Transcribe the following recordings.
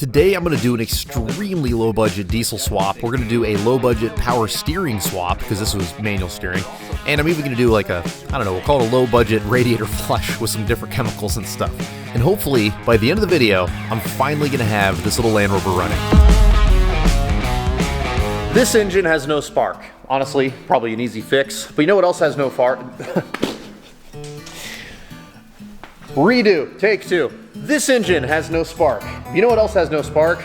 Today I'm going to do an extremely low budget diesel swap. We're going to do a low budget power steering swap because this was manual steering. And I'm even going to do like a, I don't know, we'll call it a low budget radiator flush with some different chemicals and stuff. And hopefully by the end of the video, I'm finally going to have this little Land Rover running. This engine has no spark. Honestly, probably an easy fix. But you know what else has no fart? Redo, take two. This engine has no spark. You know what else has no spark?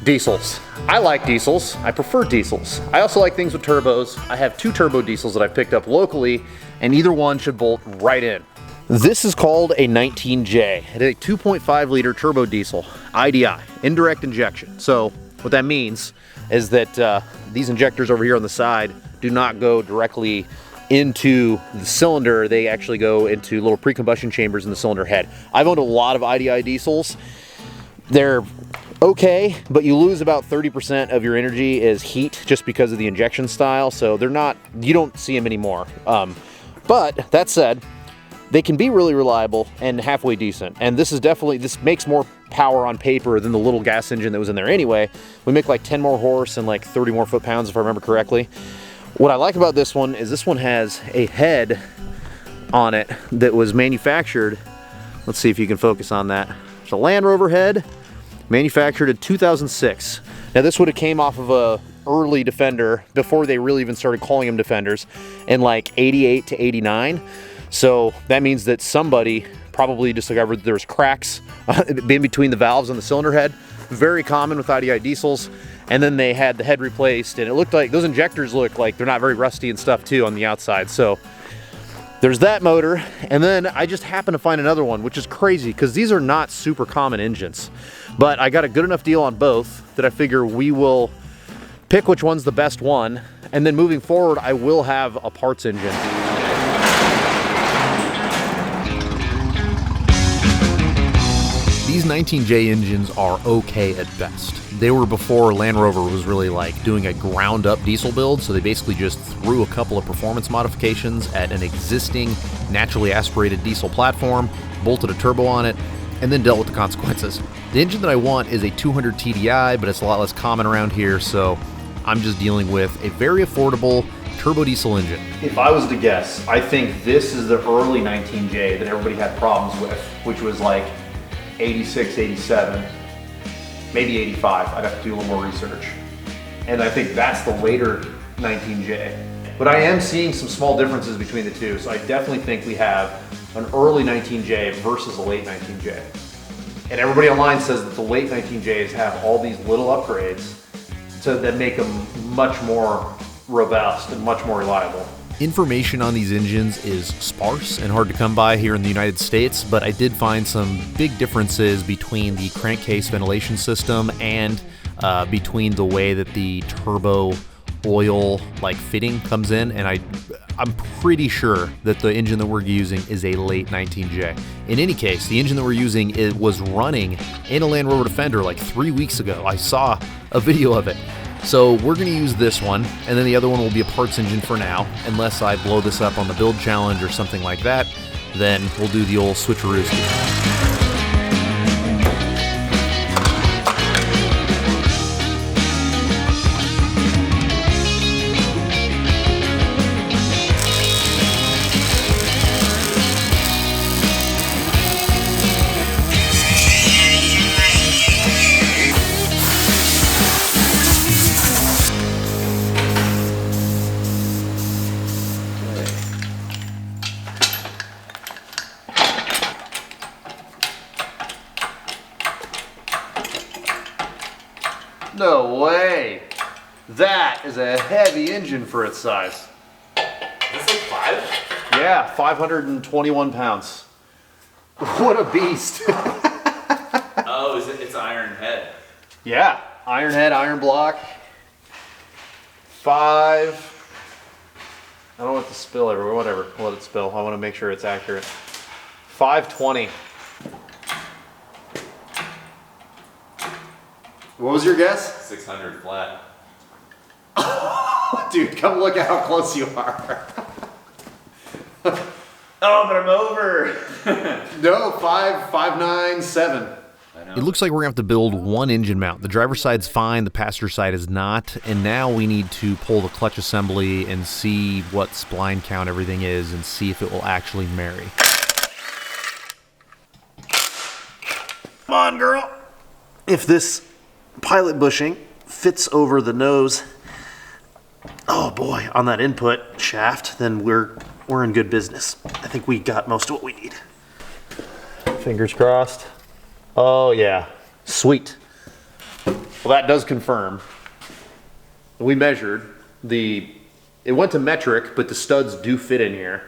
Diesels. I like diesels. I prefer diesels. I also like things with turbos. I have two turbo diesels that I picked up locally, and either one should bolt right in. This is called a 19J. It is a 2.5 liter turbo diesel, IDI, indirect injection. So what that means is that these injectors over here on the side do not go directly into the cylinder. They actually go into little pre-combustion chambers in the cylinder head. I've owned a lot of IDI diesels. They're okay, but you lose about 30% of your energy as heat just because of the injection style, so they're not, you don't see them anymore. But that said, they can be really reliable and halfway decent. And this is definitely, this makes more power on paper than the little gas engine that was in there anyway. We make like 10 more horse and like 30 more foot-pounds if I remember correctly. What I like about this one is this one has a head on it that was manufactured. Let's see if you can focus on that. It's a Land Rover head, manufactured in 2006. Now this would have came off of a early Defender before they really even started calling them Defenders in like 88 to 89. So that means that somebody probably discovered that there was cracks in between the valves on the cylinder head. Very common with IDI diesels. And then they had the head replaced, and it looked like those injectors look like they're not very rusty and stuff too on the outside. So there's that motor. And then I just happened to find another one, which is crazy because these are not super common engines. But I got a good enough deal on both that I figure we will pick which one's the best one. And then moving forward, I will have a parts engine. These 19J engines are okay at best. They were before Land Rover was really like doing a ground up diesel build, so they basically just threw a couple of performance modifications at an existing naturally aspirated diesel platform, bolted a turbo on it, and then dealt with the consequences. The engine that I want is a 200 TDI, but it's a lot less common around here, so I'm just dealing with a very affordable turbo diesel engine. If I was to guess, I think this is the early 19J that everybody had problems with, which was like 86, 87, maybe 85. I'd have to do a little more research. And I think that's the later 19J. But I am seeing some small differences between the two, so I definitely think we have an early 19J versus a late 19J. And everybody online says that the late 19Js have all these little upgrades that make them much more robust and much more reliable. Information on these engines is sparse and hard to come by here in the United States, but I did find some big differences between the crankcase ventilation system and between the way that the turbo oil like fitting comes in, and I'm pretty sure that the engine that we're using is a late 19J. In any case, the engine that we're using, it was running in a Land Rover Defender like 3 weeks ago. I saw a video of it. So we're going to use this one, and then the other one will be a parts engine for now. Unless I blow this up on the build challenge or something like that, then we'll do the old switcherooski. No way! That is a heavy engine for its size. Is this like 5? Yeah, 521 pounds. What a beast. Oh, it's iron head. Yeah, iron head, iron block. 5. I don't want it to spill everywhere, whatever, let it spill. I want to make sure it's accurate. 520. What was your guess? 600 flat. Dude, come look at how close you are. Oh, but I'm over. No, 5, 5, 9, 7. I know. It looks like we're gonna have to build one engine mount. The driver's side's fine, the passenger side is not, and now we need to pull the clutch assembly and see what spline count everything is and see if it will actually marry. Come on, girl. If this pilot bushing fits over the nose, oh boy, on that input shaft, then we're in good business. I think we got most of what we need. Fingers crossed. Oh yeah, sweet. Well, that does confirm. We measured it went to metric, but the studs do fit in here.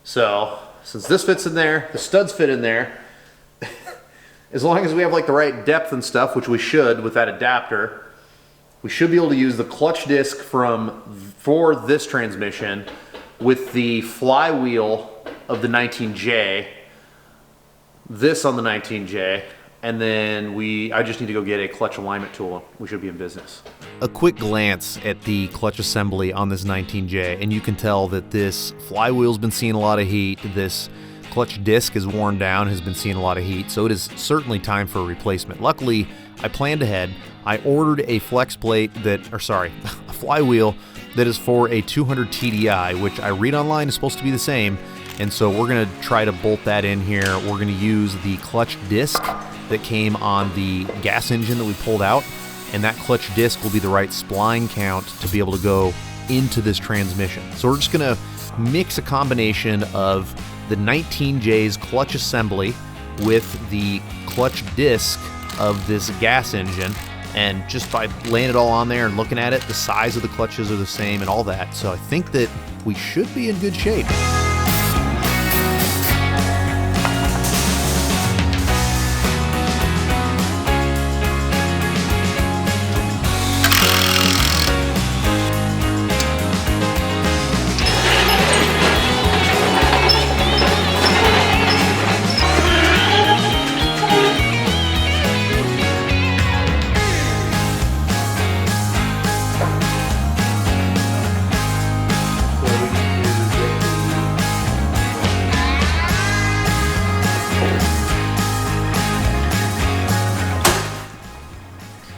So since this fits in there, the studs fit in there. As long as we have like the right depth and stuff, which we should with that adapter, we should be able to use the clutch disc for this transmission with the flywheel of the 19J, this on the 19J, and then I just need to go get a clutch alignment tool. We should be in business. A quick glance at the clutch assembly on this 19J, and you can tell that this flywheel's been seeing a lot of heat. This clutch disc is worn down, has been seeing a lot of heat, so it is certainly time for a replacement. Luckily, I planned ahead. I ordered a flex plate a flywheel that is for a 200 TDI, which I read online is supposed to be the same, and so we're gonna try to bolt that in here. We're gonna use the clutch disc that came on the gas engine that we pulled out, and that clutch disc will be the right spline count to be able to go into this transmission. So we're just gonna mix a combination of the 19J's clutch assembly with the clutch disc of this gas engine, and just by laying it all on there and looking at it, the size of the clutches are the same and all that. So I think that we should be in good shape.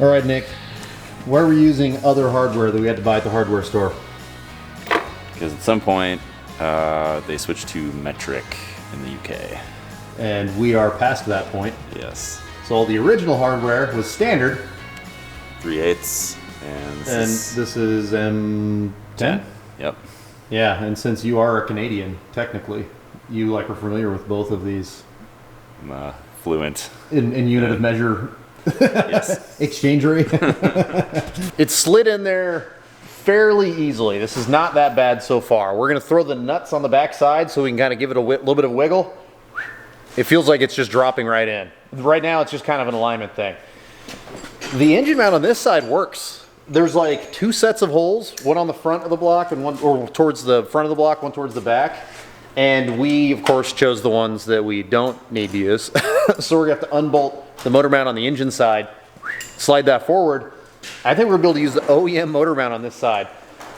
All right, Nick, why are we using other hardware that we had to buy at the hardware store? Because at some point, they switched to metric in the UK. And we are past that point. Yes. So all the original hardware was standard. 3/8, and this is M10? Yep. Yeah, and since you are a Canadian, technically, you are familiar with both of these. I'm fluent. In unit of measure. Yes. Exchange rate. It slid in there fairly easily. This is not that bad so far. We're going to throw the nuts on the back side so we can kind of give it a little bit of wiggle. It feels like it's just dropping right in. Right now it's just kind of an alignment thing. The engine mount on this side works. There's like two sets of holes, one on the front of the block and one towards the front of the block, one towards the back. And we, of course, chose the ones that we don't need to use. So we're going to have to unbolt the motor mount on the engine side, slide that forward. I think we're going to be able to use the OEM motor mount on this side.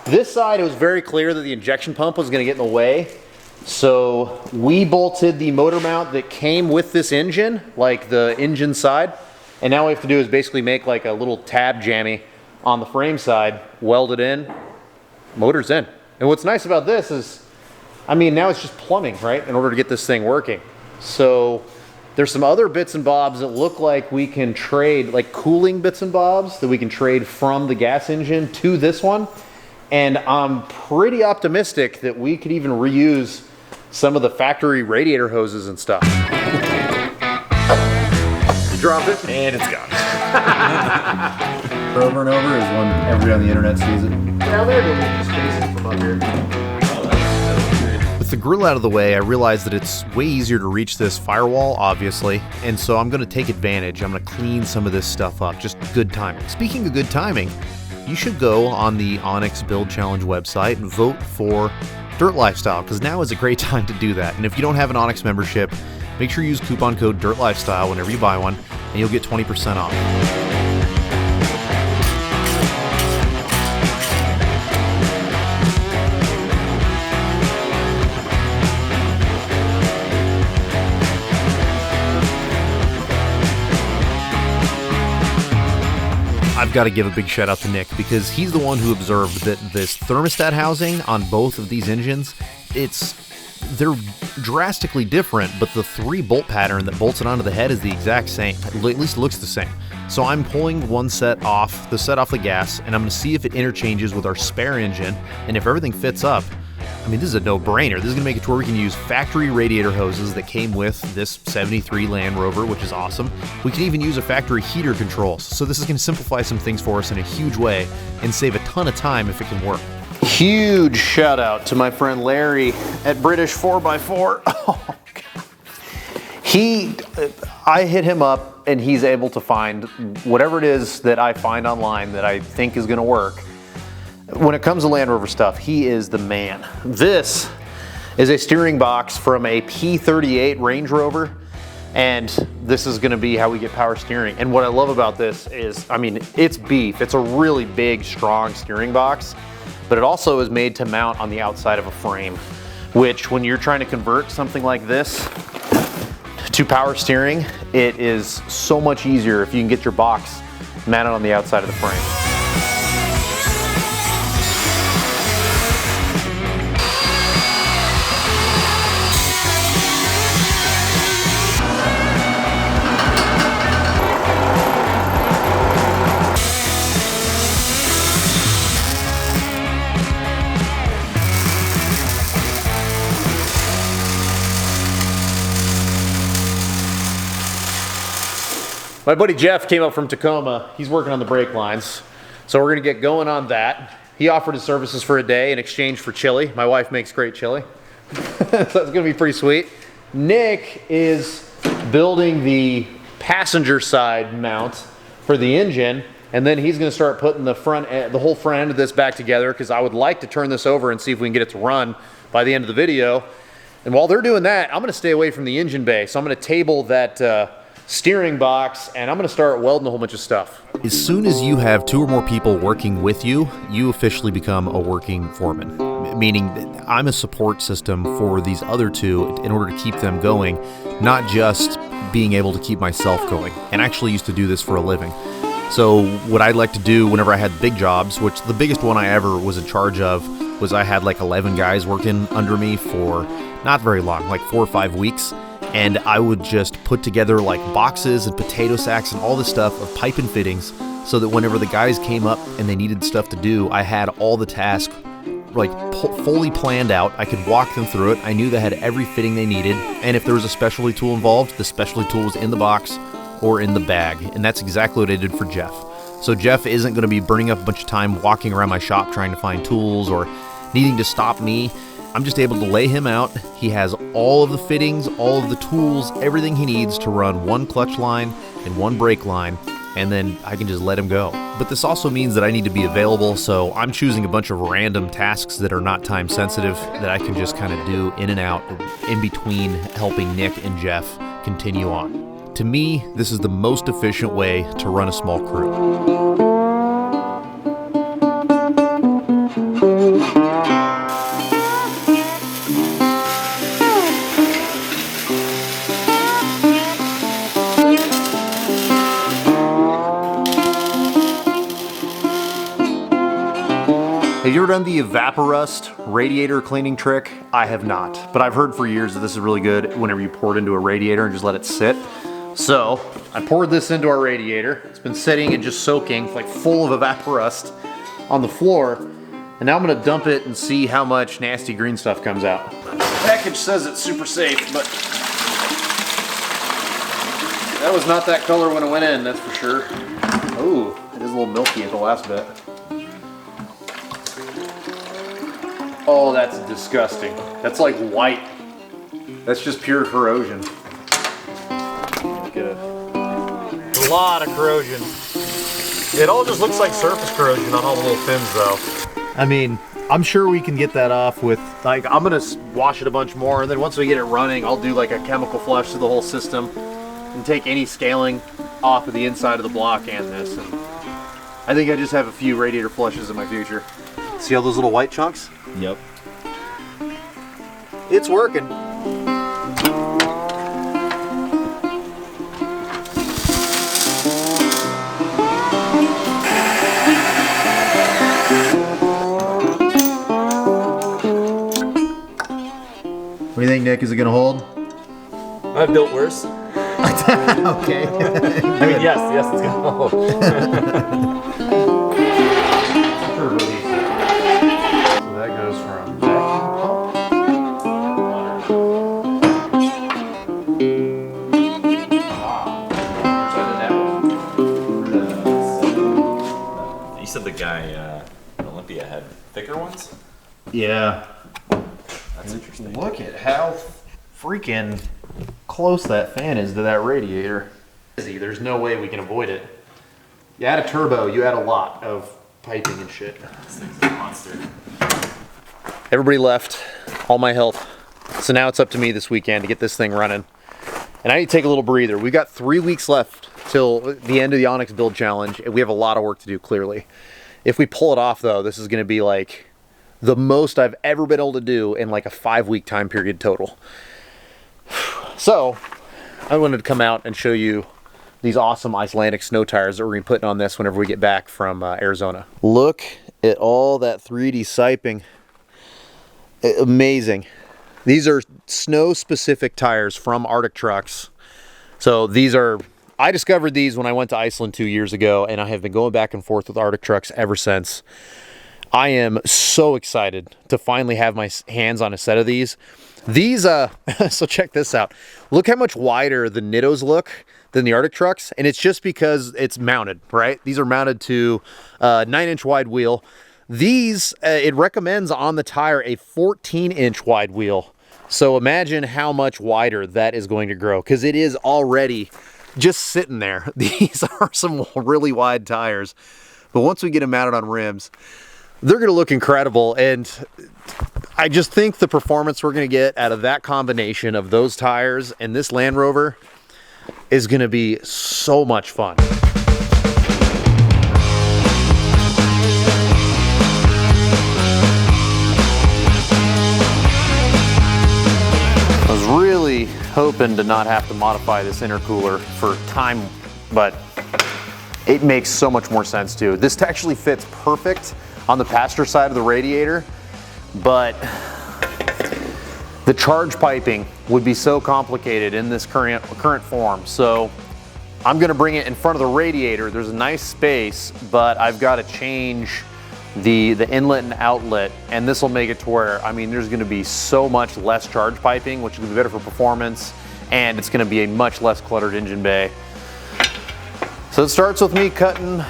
This side, it was very clear that the injection pump was going to get in the way. So we bolted the motor mount that came with this engine, like the engine side. And now what we have to do is basically make like a little tab jammy on the frame side, weld it in, motor's in. And what's nice about this is, I mean, now it's just plumbing, right? In order to get this thing working. So there's some other bits and bobs that look like we can trade, like cooling bits and bobs that we can trade from the gas engine to this one. And I'm pretty optimistic that we could even reuse some of the factory radiator hoses and stuff. You drop it, and it's gone. Over and over is when everybody on the internet sees it. Yeah, they're doing just chasing from up here. With the grill out of the way, I realized that it's way easier to reach this firewall, obviously, and so I'm going to take advantage. I'm going to clean some of this stuff up. Just good timing. Speaking of good timing, you should go on the Onyx Build Challenge website and vote for Dirt Lifestyle, because now is a great time to do that. And if you don't have an Onyx membership, make sure you use coupon code Dirt Lifestyle whenever you buy one, and you'll get 20% off. I've got to give a big shout out to Nick, because he's the one who observed that this thermostat housing on both of these engines, they're drastically different, but the 3-bolt pattern that bolts it onto the head is the exact same. At least looks the same. So I'm pulling one set off the gas, and I'm going to see if it interchanges with our spare engine, and if everything fits up, I mean, this is a no-brainer. This is going to make it to where we can use factory radiator hoses that came with this 73 Land Rover, which is awesome. We can even use a factory heater controls. So this is going to simplify some things for us in a huge way and save a ton of time if it can work. Huge shout out to my friend Larry at British 4x4. Oh, God. I hit him up and he's able to find whatever it is that I find online that I think is going to work. When it comes to Land Rover stuff, he is the man. This is a steering box from a P38 Range Rover, and this is gonna be how we get power steering. And what I love about this is, I mean, it's beef. It's a really big, strong steering box, but it also is made to mount on the outside of a frame, which when you're trying to convert something like this to power steering, it is so much easier if you can get your box mounted on the outside of the frame. My buddy Jeff came up from Tacoma. He's working on the brake lines. So we're gonna get going on that. He offered his services for a day in exchange for chili. My wife makes great chili. So that's gonna be pretty sweet. Nick is building the passenger side mount for the engine, and then he's gonna start putting the whole front end of this back together, because I would like to turn this over and see if we can get it to run by the end of the video. And while they're doing that, I'm gonna stay away from the engine bay. So I'm gonna table that steering box, and I'm gonna start welding a whole bunch of stuff. As soon as you have 2 or more people working with you, you officially become a working foreman. Meaning that I'm a support system for these other 2 in order to keep them going, not just being able to keep myself going. And I actually used to do this for a living. So what I'd like to do whenever I had big jobs, which the biggest one I ever was in charge of was I had like 11 guys working under me for not very long, like 4 or 5 weeks. And I would just put together like boxes and potato sacks and all this stuff of pipe and fittings, so that whenever the guys came up and they needed stuff to do, I had all the tasks like fully planned out. I could walk them through it. I knew they had every fitting they needed. And if there was a specialty tool involved, the specialty tool was in the box or in the bag. And that's exactly what I did for Jeff. So Jeff isn't going to be burning up a bunch of time walking around my shop trying to find tools or needing to stop me. I'm just able to lay him out. He has all of the fittings, all of the tools, everything he needs to run one clutch line and one brake line, and then I can just let him go. But this also means that I need to be available, so I'm choosing a bunch of random tasks that are not time sensitive that I can just kind of do in and out in between helping Nick and Jeff continue on. To me, this is the most efficient way to run a small crew. Have you ever done the Evaporust radiator cleaning trick? I have not, but I've heard for years that this is really good whenever you pour it into a radiator and just let it sit. So I poured this into our radiator. It's been sitting and just soaking, like full of Evaporust on the floor. And now I'm gonna dump it and see how much nasty green stuff comes out. The package says it's super safe, but that was not that color when it went in, that's for sure. Oh, it is a little milky at the last bit. Oh, that's disgusting. That's like white. That's just pure corrosion. Get a lot of corrosion. It all just looks like surface corrosion on all the little fins though. I mean, I'm sure we can get that off with, like, I'm gonna wash it a bunch more, and then once we get it running, I'll do like a chemical flush through the whole system and take any scaling off of the inside of the block and this. And I think I just have a few radiator flushes in my future. See all those little white chunks? Yep. It's working. think? Is it gonna hold? I've built worse. Okay. I mean, yes, it's gonna hold. Turbo diesel. So that goes from vacuum You said the guy in Olympia had thicker ones? Yeah. That's interesting. Look at how freaking close that fan is to that radiator. There's no way we can avoid it. You add a turbo, you add a lot of piping and shit. This thing's a monster. Everybody left, all my help. So now it's up to me this weekend to get this thing running. And I need to take a little breather. We've got 3 weeks left till the end of the Onyx build challenge. And we have a lot of work to do, clearly. If we pull it off though, this is gonna be like the most I've ever been able to do in like a 5-week time period total. So I wanted to come out and show you these awesome Icelandic snow tires that we're gonna be putting on this whenever we get back from Arizona. Look at all that 3D siping. Amazing. These are snow specific tires from Arctic Trucks. So these are, I discovered these when I went to Iceland 2 years ago, and I have been going back and forth with Arctic Trucks ever since. I am so excited to finally have my hands on a set of these. These, so check this out. Look how much wider the Nittos look than the Arctic Trucks, and it's just because it's mounted, right? These are mounted to a 9-inch wide wheel. These, it recommends on the tire a 14-inch wide wheel. So imagine how much wider that is going to grow, because it is already just sitting there. These are some really wide tires, but once we get them mounted on rims, they're going to look incredible. And I just think the performance we're going to get out of that combination of those tires and this Land Rover is going to be so much fun. I was really hoping to not have to modify this intercooler for time, but it makes so much more sense too. This actually fits perfect on the passenger side of the radiator, but the charge piping would be so complicated in this current form. So I'm gonna bring it in front of the radiator. There's a nice space, but I've got to change the inlet and outlet, and this will make it to where, I mean, there's gonna be so much less charge piping, which will be better for performance, and it's gonna be a much less cluttered engine bay. So it starts with me cutting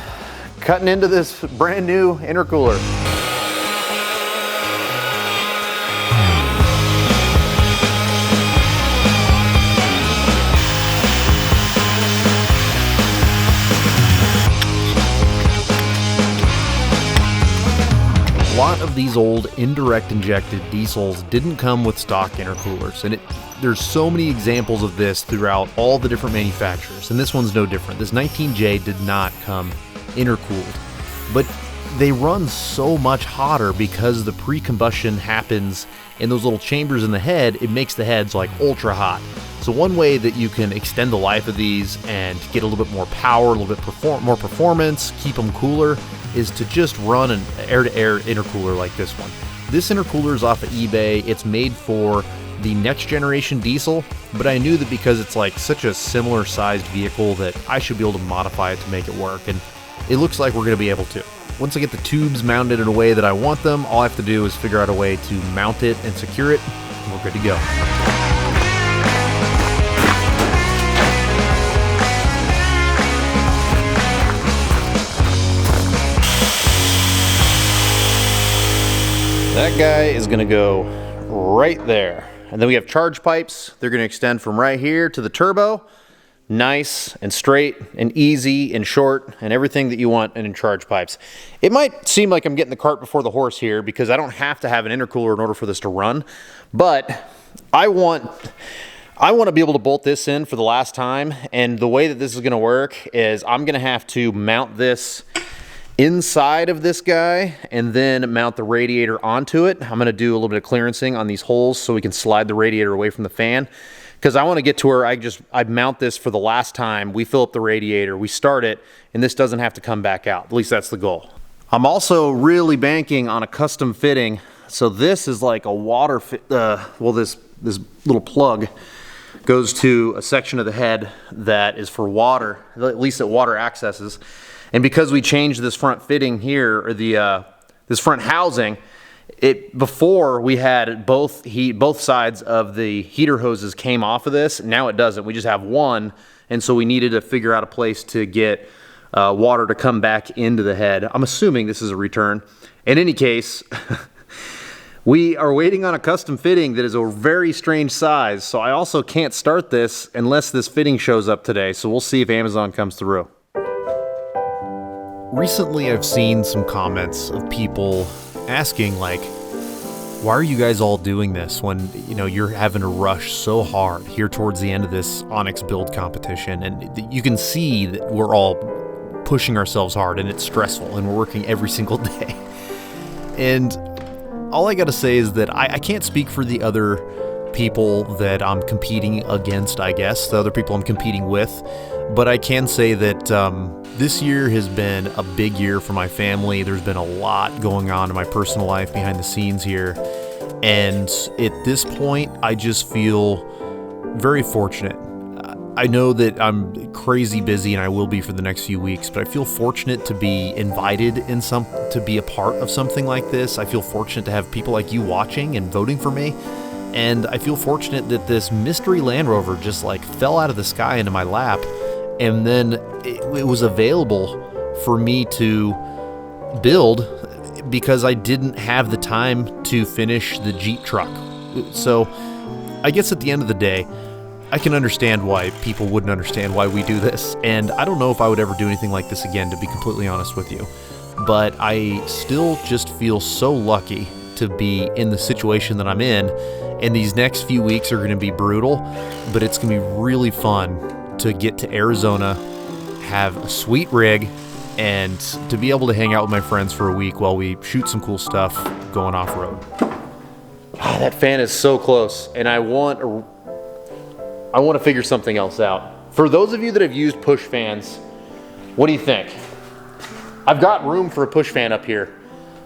into this brand new intercooler. A lot of these old indirect injected diesels didn't come with stock intercoolers, and there's so many examples of this throughout all the different manufacturers, and this one's no different. This 19J did not come intercooled, but they run so much hotter because the pre-combustion happens in those little chambers in the head. It makes the heads like ultra hot. So one way that you can extend the life of these and get a little bit more power, a little bit more performance, keep them cooler, is to just run an air-to-air intercooler like this one. This intercooler is off of eBay. It's made for the next generation diesel, but I knew that because it's like such a similar sized vehicle that I should be able to modify it to make it work, and it looks like we're going to be able to. Once I get the tubes mounted in a way that I want them, all I have to do is figure out a way to mount it and secure it, and we're good to go. That guy is gonna go right there. And then we have charge pipes. They're gonna extend from right here to the turbo. Nice and straight and easy and short and everything that you want in charge pipes. It might seem like I'm getting the cart before the horse here because I don't have to have an intercooler in order for this to run, but I want to be able to bolt this in for the last time, and the way that this is gonna work is I'm gonna have to mount this inside of this guy and then mount the radiator onto it. I'm gonna do a little bit of clearancing on these holes so we can slide the radiator away from the fan, because I want to get to where I mount this for the last time. We fill up the radiator, we start it, and this doesn't have to come back out. At least that's the goal. I'm also really banking on a custom fitting So this is like a water, well, this little plug goes to a section of the head that is for water, at least that water accesses. And because we changed this front fitting here, or this front housing, before we had both sides of the heater hoses came off of this. Now it doesn't. We just have one, and so we needed to figure out a place to get water to come back into the head. I'm assuming this is a return. In any case, we are waiting on a custom fitting that is a very strange size, so I also can't start this unless this fitting shows up today, so we'll see if Amazon comes through. Recently, I've seen some comments of people asking, like, why are you guys all doing this when, you know, you're having to rush so hard here towards the end of this Onyx build competition? And you can see that we're all pushing ourselves hard, and it's stressful, and we're working every single day. And all I gotta say is that I can't speak for the other people that I'm competing against, I guess, the other people I'm competing with, but I can say that this year has been a big year for my family. There's been a lot going on in my personal life behind the scenes here, and at this point, I just feel very fortunate. I know that I'm crazy busy, and I will be for the next few weeks, but I feel fortunate to be invited to be a part of something like this. I feel fortunate to have people like you watching and voting for me, and I feel fortunate that this mystery Land Rover just like fell out of the sky into my lap, and then it was available for me to build because I didn't have the time to finish the Jeep truck. So I guess at the end of the day, I can understand why people wouldn't understand why we do this, and I don't know if I would ever do anything like this again, to be completely honest with you. But I still just feel so lucky to be in the situation that I'm in, and these next few weeks are going to be brutal, but it's going to be really fun to get to Arizona, have a sweet rig, and to be able to hang out with my friends for a week while we shoot some cool stuff going off-road. Oh, that fan is so close, and I want to figure something else out. For those of you that have used push fans, what do you think? I've got room for a push fan up here.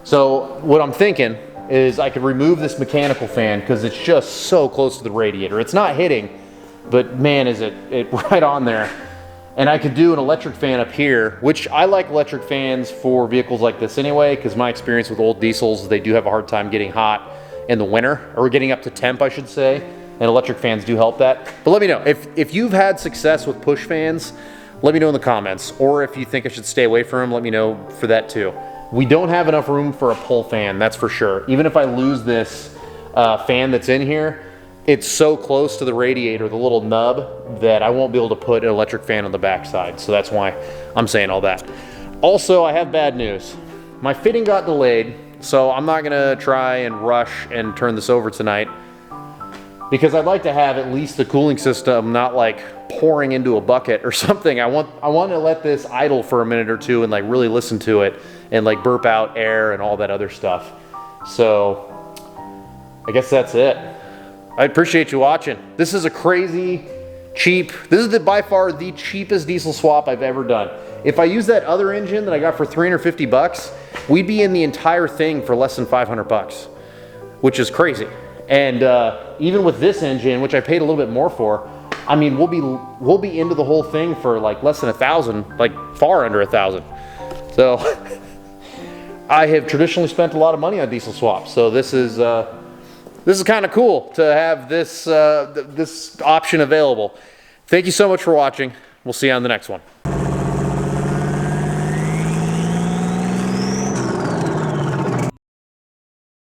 So what I'm thinking is I could remove this mechanical fan because it's just so close to the radiator. It's not hitting, but man, is it right on there. And I could do an electric fan up here, which I like electric fans for vehicles like this anyway, because my experience with old diesels, they do have a hard time getting hot in the winter, or getting up to temp, I should say. And electric fans do help that. But let me know, if you've had success with push fans, let me know in the comments. Or if you think I should stay away from them, let me know for that too. We don't have enough room for a pull fan, that's for sure. Even if I lose this fan that's in here, it's so close to the radiator, the little nub, that I won't be able to put an electric fan on the backside. So that's why I'm saying all that. Also, I have bad news. My fitting got delayed, so I'm not gonna try and rush and turn this over tonight, because I'd like to have at least the cooling system not like pouring into a bucket or something. I want to let this idle for a minute or two and like really listen to it and like burp out air and all that other stuff. So I guess that's it. I appreciate you watching. This is a crazy cheap, this is by far the cheapest diesel swap I've ever done. If I use that other engine that I got for 350 bucks, we'd be in the entire thing for less than 500 bucks, which is crazy. And even with this engine, which I paid a little bit more for, I mean, we'll be into the whole thing for like less than 1,000, like far under 1,000. So I have traditionally spent a lot of money on diesel swaps. So this is kind of cool to have this this option available. Thank you so much for watching. We'll see you on the next one.